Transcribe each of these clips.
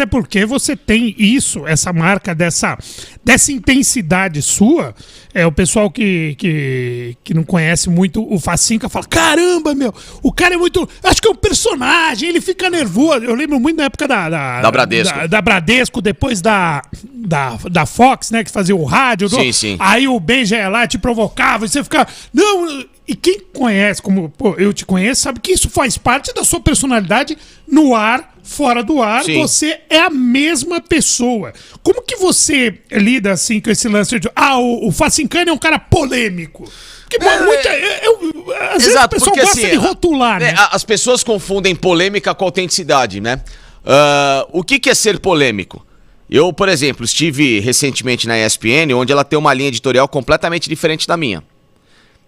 Até porque você tem isso, essa marca dessa intensidade sua. O pessoal que não conhece muito o Facinca fala, caramba, meu, o cara é muito... Acho que é um personagem, ele fica nervoso. Eu lembro muito na época da Bradesco. Da Bradesco, depois da Fox, né, que fazia o rádio. Sim. Aí o Benja ia lá, te provocava, e você ficava... Não... E quem conhece, como eu te conheço, sabe que isso faz parte da sua personalidade no ar, fora do ar. Sim. Você é a mesma pessoa. Como que você lida assim com esse lance de... o Facincani é um cara polêmico. Que às vezes o pessoal gosta de rotular, né? As pessoas confundem polêmica com autenticidade, né? O que é ser polêmico? Eu, por exemplo, estive recentemente na ESPN, onde ela tem uma linha editorial completamente diferente da minha.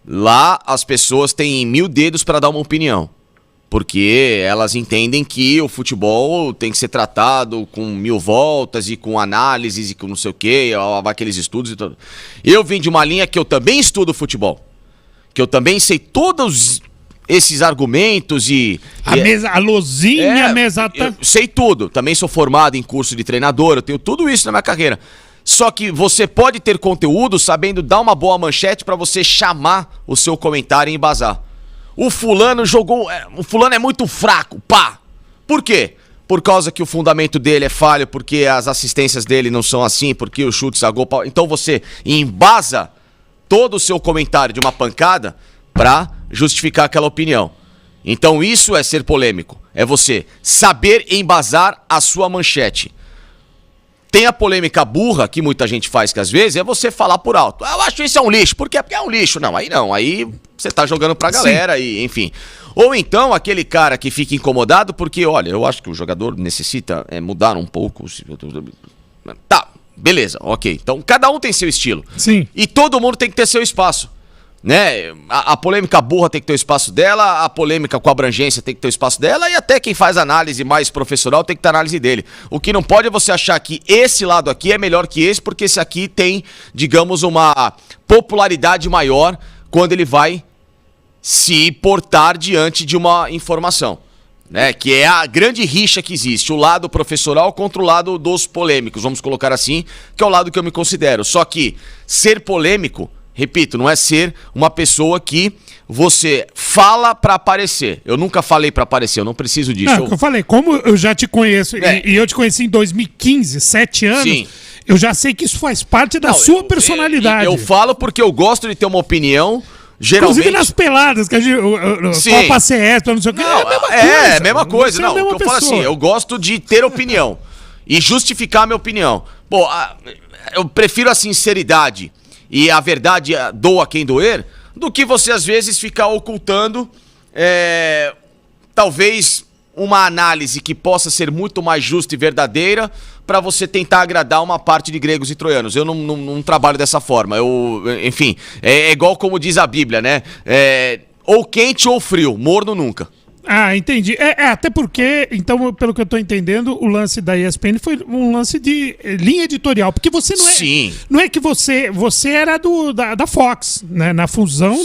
Lá as pessoas têm 1000 dedos para dar uma opinião, porque elas entendem que o futebol tem que ser tratado com 1000 voltas e com análises e com não sei o que, aqueles estudos e tudo. Eu vim de uma linha que eu também estudo futebol, que eu também sei todos esses argumentos a lozinha, a mesa... Eu sei tudo, também sou formado em curso de treinador, eu tenho tudo isso na minha carreira. Só que você pode ter conteúdo sabendo dar uma boa manchete pra você chamar o seu comentário e embasar. O fulano é muito fraco, pá. Por quê? Por causa que o fundamento dele é falho, porque as assistências dele não são assim, porque os chutes a gol... Então você embasa todo o seu comentário de uma pancada pra justificar aquela opinião. Então isso é ser polêmico. É você saber embasar a sua manchete. Tem a polêmica burra, que muita gente faz, que às vezes é você falar por alto. Eu acho isso é um lixo. Por quê? Porque é um lixo. Não, aí você tá jogando pra galera. Sim. E enfim. Ou então aquele cara que fica incomodado porque, olha, eu acho que o jogador necessita mudar um pouco. Tá, beleza, ok. Então cada um tem seu estilo. Sim. E todo mundo tem que ter seu espaço. Né? A polêmica burra tem que ter o espaço dela, a polêmica com abrangência tem que ter o espaço dela, e até quem faz análise mais profissional tem que ter a análise dele. O que não pode é você achar que esse lado aqui é melhor que esse, porque esse aqui tem, digamos, uma popularidade maior quando ele vai se portar diante de uma informação, né? Que é a grande rixa que existe, o lado professoral contra o lado dos polêmicos, vamos colocar assim, que é o lado que eu me considero. Só que ser polêmico, repito, não é ser uma pessoa que você fala pra aparecer. Eu nunca falei pra aparecer, eu não preciso disso. Não, eu falei, como eu já te conheço, e eu te conheci em 2015, 7 anos, sim. Eu já sei que isso faz parte da sua personalidade. Eu falo porque eu gosto de ter uma opinião, geralmente... Inclusive nas peladas, que a gente... Copa CS, não sei o que, é a mesma coisa. Não, eu falo assim, eu gosto de ter opinião e justificar a minha opinião. Pô, eu prefiro a sinceridade e a verdade doa quem doer, do que você às vezes ficar ocultando talvez uma análise que possa ser muito mais justa e verdadeira para você tentar agradar uma parte de gregos e troianos. Eu não trabalho dessa forma. Enfim, é igual como diz a Bíblia, né? Ou quente ou frio, morno nunca. Ah, entendi. Até porque, então, pelo que eu tô entendendo, o lance da ESPN foi um lance de linha editorial. Porque você não é... Sim. Não é que você era da Fox, né? Na fusão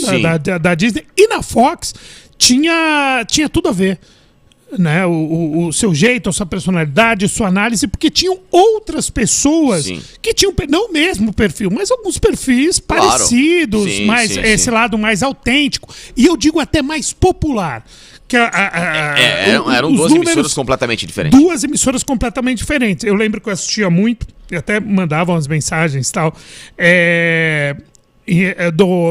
da Disney. E na Fox tinha tudo a ver. Né? O seu jeito, a sua personalidade, a sua análise, porque tinham outras pessoas que tinham, não o mesmo perfil, mas alguns perfis parecidos, esse lado mais autêntico. E eu digo até mais popular. Que eram duas emissoras completamente diferentes. Duas emissoras completamente diferentes. Eu lembro que eu assistia muito, e até mandavam as mensagens e tal,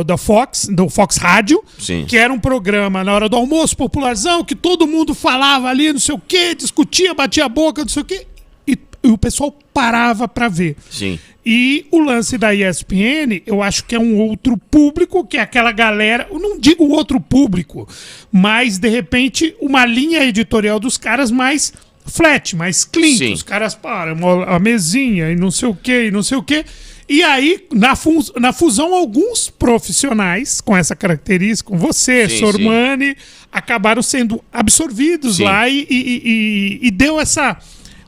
do Fox Rádio, que era um programa na hora do almoço, popularzão, que todo mundo falava ali, não sei o quê, discutia, batia a boca, não sei o quê, e o pessoal parava pra ver. Sim. E o lance da ESPN, eu acho que é um outro público, que é aquela galera, eu não digo outro público, mas, de repente, uma linha editorial dos caras mais flat, mais clean. Sim. Os caras param a mesinha e não sei o quê, e não sei o quê. E aí, na fusão, alguns profissionais com essa característica, com você, Sormani, acabaram sendo absorvidos lá e deu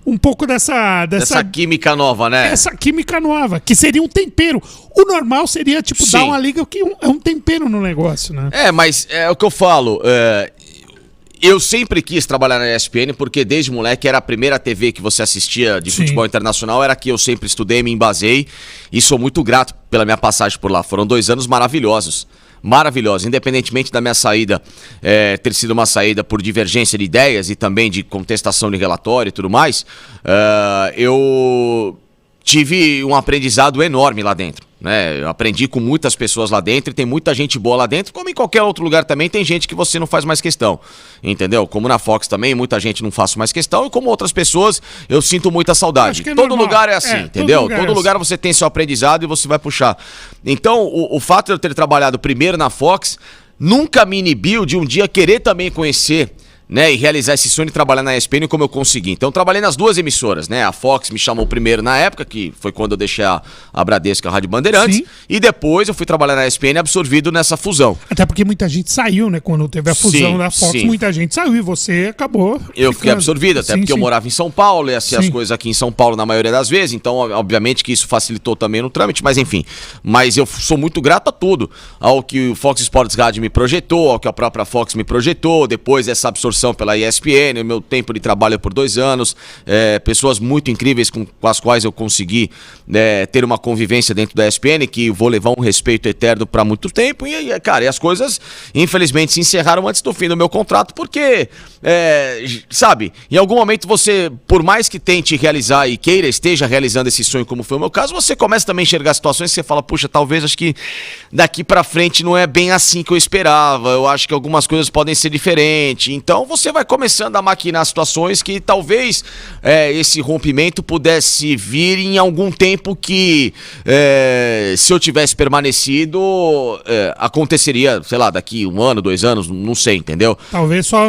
um pouco dessa química nova, né? Essa química nova, que seria um tempero. O normal seria, dar uma liga que é um tempero no negócio, né? Mas é o que eu falo. eu sempre quis trabalhar na ESPN porque desde moleque era a primeira TV que você assistia de futebol internacional, era que eu sempre estudei, me embasei e sou muito grato pela minha passagem por lá. Foram 2 anos maravilhosos. Maravilhosos, independentemente da minha saída ter sido uma saída por divergência de ideias e também de contestação de relatório e tudo mais, eu tive um aprendizado enorme lá dentro. Eu aprendi com muitas pessoas lá dentro e tem muita gente boa lá dentro, como em qualquer outro lugar também tem gente que você não faz mais questão, entendeu? Como na Fox também, muita gente não faço mais questão e como outras pessoas eu sinto muita saudade. Todo lugar é assim, entendeu? Todo lugar você tem seu aprendizado e você vai puxar. Então, o fato de eu ter trabalhado primeiro na Fox nunca me inibiu de um dia querer também conhecer, né, e realizar esse sonho de trabalhar na ESPN como eu consegui. Então eu trabalhei nas 2 emissoras, né? A Fox me chamou primeiro na época, que foi quando eu deixei a Bradesco, a Rádio Bandeirantes, Sim. E depois eu fui trabalhar na ESPN absorvido nessa fusão. Até porque muita gente saiu, né? Quando teve a fusão da Fox, muita gente saiu e você acabou. Eu fiquei absorvido, até porque eu morava em São Paulo, e assim as coisas aqui em São Paulo na maioria das vezes, então obviamente que isso facilitou também no trâmite, mas enfim. Mas eu sou muito grato a tudo, ao que o Fox Sports Rádio me projetou, ao que a própria Fox me projetou, depois essa absorção pela ESPN, o meu tempo de trabalho por 2 anos, pessoas muito incríveis com as quais eu consegui ter uma convivência dentro da ESPN, que vou levar um respeito eterno para muito tempo, e cara, e as coisas infelizmente se encerraram antes do fim do meu contrato, porque, sabe, em algum momento você, por mais que tente realizar e esteja realizando esse sonho como foi o meu caso, você começa também a enxergar situações que você fala, puxa, talvez acho que daqui para frente não é bem assim que eu esperava, eu acho que algumas coisas podem ser diferentes, então você vai começando a maquinar situações que talvez esse rompimento pudesse vir em algum tempo que se eu tivesse permanecido aconteceria, sei lá, daqui 1 ano, 2 anos, não sei, entendeu? Talvez só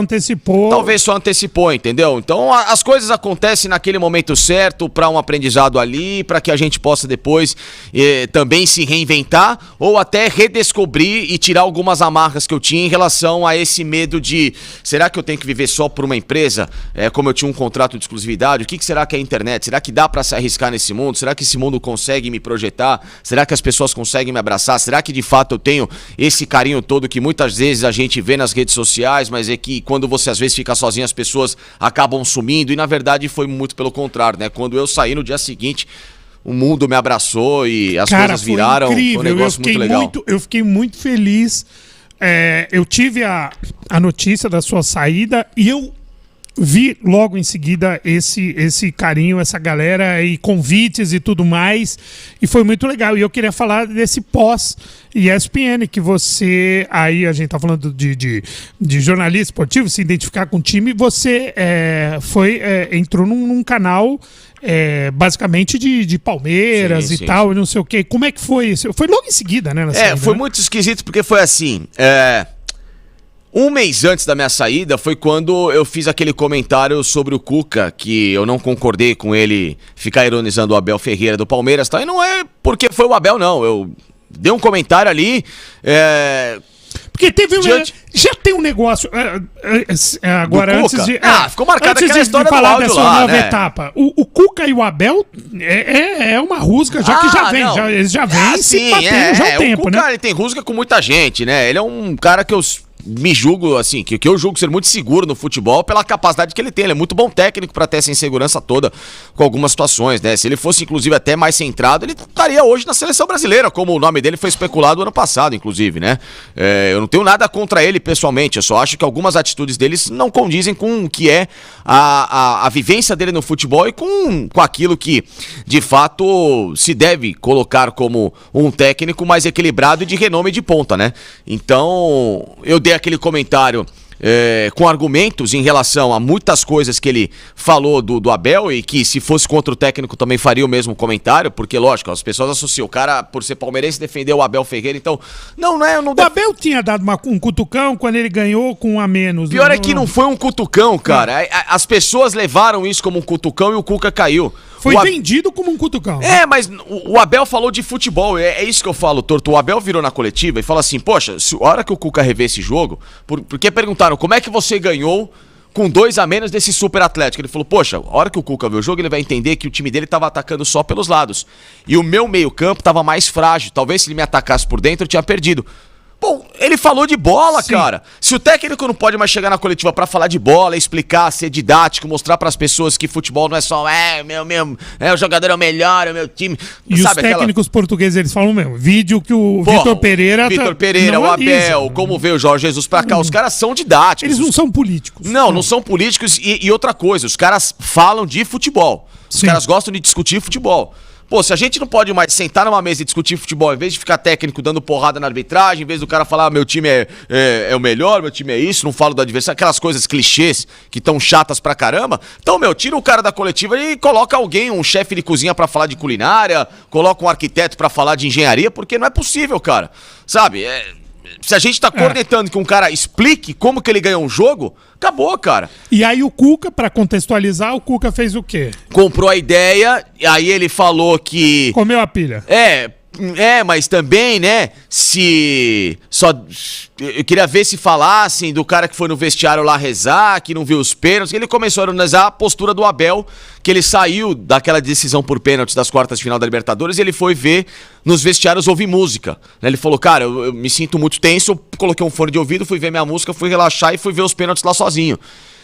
antecipou, entendeu? Então as coisas acontecem naquele momento certo para um aprendizado ali, para que a gente possa depois também se reinventar ou até redescobrir e tirar algumas amarras que eu tinha em relação a esse medo de, será que eu tenho que viver só por uma empresa, como eu tinha um contrato de exclusividade, o que será que é a internet? Será que dá para se arriscar nesse mundo? Será que esse mundo consegue me projetar? Será que as pessoas conseguem me abraçar? Será que de fato eu tenho esse carinho todo que muitas vezes a gente vê nas redes sociais, mas é que quando você às vezes fica sozinho as pessoas acabam sumindo, e na verdade foi muito pelo contrário, né? Quando eu saí no dia seguinte, o mundo me abraçou e as coisas viraram, foi um negócio muito legal. Eu fiquei muito feliz. Eu tive a notícia da sua saída e eu vi logo em seguida esse carinho, essa galera e convites e tudo mais, e foi muito legal. E eu queria falar desse pós-ESPN, que você, aí a gente tá falando de jornalista esportivo, se identificar com o time, você entrou num canal basicamente de Palmeiras sim. Tal, e não sei o quê. Como é que foi isso? Foi logo em seguida, né? Foi muito esquisito, porque foi assim... 1 mês antes da minha saída foi quando eu fiz aquele comentário sobre o Cuca, que eu não concordei com ele ficar ironizando o Abel Ferreira do Palmeiras, tá? E não é porque foi o Abel, não. Eu dei um comentário ali... Porque teve já tem um negócio agora antes de ficou marcada aquela história de falar do dessa lá, nova né? etapa. O Cuca e o Abel é uma rusga já que já vem, eles já vêm se batendo já há tempo, o Cuca, né? Ele tem rusga com muita gente, né? Ele é um cara que eu me julgo, assim, que eu julgo ser muito seguro no futebol pela capacidade que ele tem. Ele é muito bom técnico pra ter essa insegurança toda com algumas situações, né? Se ele fosse, inclusive, até mais centrado, ele estaria hoje na seleção brasileira, como o nome dele foi especulado ano passado, inclusive, né? Eu não tenho nada contra ele pessoalmente, eu só acho que algumas atitudes deles não condizem com o que é a vivência dele no futebol e com aquilo que, de fato, se deve colocar como um técnico mais equilibrado e de renome de ponta, né? Então, eu dei aquele comentário com argumentos em relação a muitas coisas que ele falou do Abel, e que se fosse contra o técnico também faria o mesmo comentário, porque lógico, as pessoas associam o cara, por ser palmeirense, defendeu o Abel Ferreira, então o Abel tinha dado um cutucão quando ele ganhou com 1 a menos. Pior é que não foi um cutucão, cara. As pessoas levaram isso como um cutucão e o Cuca caiu. Foi vendido como um cutucão. Mas o Abel falou de futebol, é isso que eu falo, Torto. O Abel virou na coletiva e falou assim, poxa, a hora que o Cuca rever esse jogo, porque perguntaram, como é que você ganhou com 2 a menos desse super Atlético? Ele falou, poxa, a hora que o Cuca ver o jogo, ele vai entender que o time dele tava atacando só pelos lados. E o meu meio campo tava mais frágil, talvez se ele me atacasse por dentro, eu tinha perdido. Bom, ele falou de bola, Sim. cara. Se o técnico não pode mais chegar na coletiva pra falar de bola, explicar, ser didático, mostrar pras pessoas que futebol não é só o jogador é o melhor, é o meu time. E sabe, os técnicos portugueses, eles falam mesmo, vídeo que o Vitor Pereira... Vitor Pereira, o Abel, como veio o Jorge Jesus pra cá, os caras são didáticos. Eles não são políticos. Não são políticos e outra coisa, os caras falam de futebol. Os caras gostam de discutir futebol. Pô, se a gente não pode mais sentar numa mesa e discutir futebol, em vez de ficar técnico dando porrada na arbitragem, em vez do cara falar, meu time é o melhor, meu time é isso, não falo do adversário, aquelas coisas clichês que tão chatas pra caramba. Então, tira o cara da coletiva e coloca alguém, um chefe de cozinha pra falar de culinária, coloca um arquiteto pra falar de engenharia, porque não é possível, cara. Sabe, se a gente tá cornetando que um cara explique como que ele ganhou um jogo, acabou, cara. E aí o Cuca, pra contextualizar, o Cuca fez o quê? Comprou a ideia, e aí ele falou que... Comeu a pilha. Mas também, né, eu queria ver se falassem do cara que foi no vestiário lá rezar, que não viu os pênaltis. Ele começou a analisar a postura do Abel, que ele saiu daquela decisão por pênaltis das quartas de final da Libertadores e ele foi ver nos vestiários ouvir música. Ele falou, cara, eu me sinto muito tenso, eu coloquei um fone de ouvido, fui ver minha música, fui relaxar e fui ver os pênaltis lá sozinho.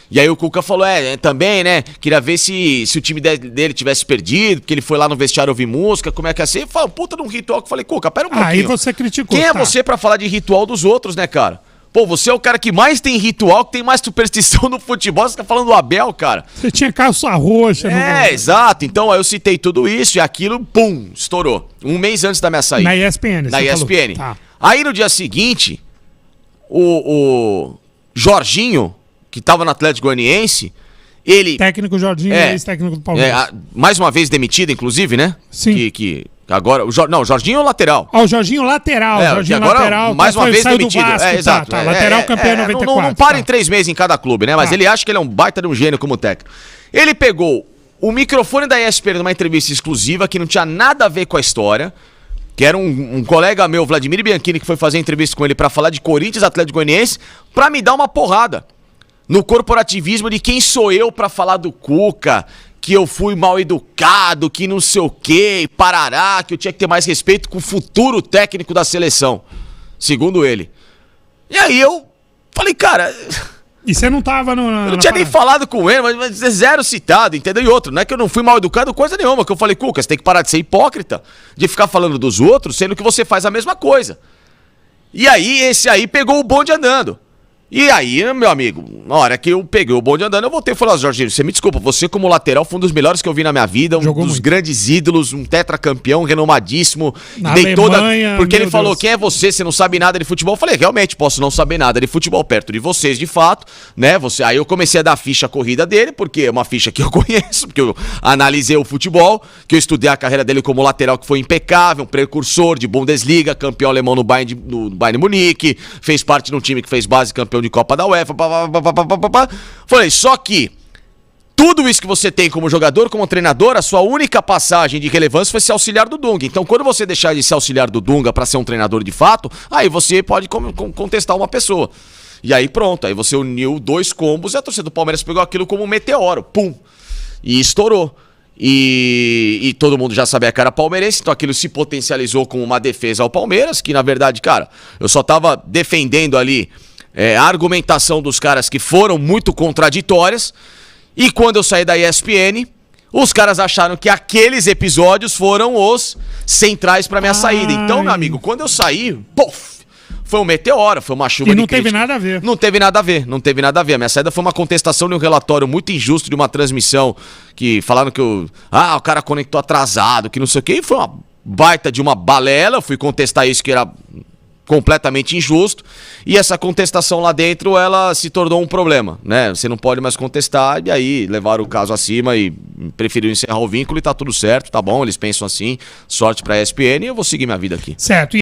E aí o Cuca falou, também, né, queria ver se o time dele tivesse perdido, porque ele foi lá no vestiário ouvir música, como é que ia ser. E falou, puta de um ritual, que eu falei, Cuca, pera um pouquinho. Aí você criticou. Quem é você pra falar de ritual dos outros, né, cara? Pô, você é o cara que mais tem ritual, que tem mais superstição no futebol, você tá falando do Abel, cara. Você tinha calça roxa. Exato. Então aí eu citei tudo isso e aquilo, pum, estourou. Um mês antes da minha saída. Na ESPN. Na ESPN. Tá. Aí no dia seguinte, o Jorginho, que tava no Atlético Goianiense, ele... Técnico Jorginho, ex-técnico do Palmeiras. Mais uma vez demitido, inclusive, né? Sim. Que agora... o Jorginho é o lateral. O Jorginho lateral. Jorginho agora, lateral. mais uma vez demitido. Exato. Lateral campeão em 94. Não para em 3 meses em cada clube, né? Mas ele acha que ele é um baita de um gênio como técnico. Ele pegou o microfone da ESPN numa entrevista exclusiva que não tinha nada a ver com a história, que era um colega meu, Vladimir Bianchini, que foi fazer entrevista com ele pra falar de Corinthians, Atlético Goianiense, pra me dar uma porrada no corporativismo de quem sou eu pra falar do Cuca, que eu fui mal educado, que não sei o quê, parará, que eu tinha que ter mais respeito com o futuro técnico da seleção, segundo ele. E aí eu falei, cara... E você não tava no... Eu não tinha nem falado com ele, mas é zero citado, entendeu? E outro, não é que eu não fui mal educado, coisa nenhuma, que eu falei, Cuca, você tem que parar de ser hipócrita, de ficar falando dos outros, sendo que você faz a mesma coisa. E aí, esse aí pegou o bonde andando. E aí, meu amigo, na hora que eu peguei o bonde andando, eu voltei e falei, Jorginho, você me desculpa, você como lateral foi um dos melhores que eu vi na minha vida, dos grandes ídolos, um tetracampeão renomadíssimo. Na Alemanha, porque ele falou, quem é você não sabe nada de futebol? Eu falei, realmente, posso não saber nada de futebol perto de vocês, de fato, né? Aí eu comecei a dar ficha corrida dele, porque é uma ficha que eu conheço, porque eu analisei o futebol, que eu estudei a carreira dele como lateral, que foi impecável, um precursor de Bundesliga, campeão alemão no Bayern Munique, fez parte de um time que fez base campeão de Copa da UEFA, Falei, só que tudo isso que você tem como jogador, como treinador, a sua única passagem de relevância foi ser auxiliar do Dunga. Então, quando você deixar de ser auxiliar do Dunga pra ser um treinador de fato, aí você pode contestar uma pessoa. E aí pronto, aí você uniu 2 combos e a torcida do Palmeiras pegou aquilo como um meteoro, pum, e estourou. E todo mundo já sabia que era palmeirense, então aquilo se potencializou com uma defesa ao Palmeiras, que na verdade, cara, eu só tava defendendo ali a argumentação dos caras que foram muito contraditórias. E quando eu saí da ESPN, os caras acharam que aqueles episódios foram os centrais pra minha saída. Então, meu amigo, quando eu saí, pof, foi um meteoro, foi uma chuva de crítica. E não teve nada a ver. Não teve nada a ver. A minha saída foi uma contestação de um relatório muito injusto de uma transmissão que falaram que o cara conectou atrasado, que não sei o quê. E foi uma baita de uma balela. Eu fui contestar isso que era completamente injusto, e essa contestação lá dentro, ela se tornou um problema, né? Você não pode mais contestar, e aí levaram o caso acima e preferiram encerrar o vínculo e tá tudo certo, tá bom, eles pensam assim, sorte pra ESPN e eu vou seguir minha vida aqui. Certo.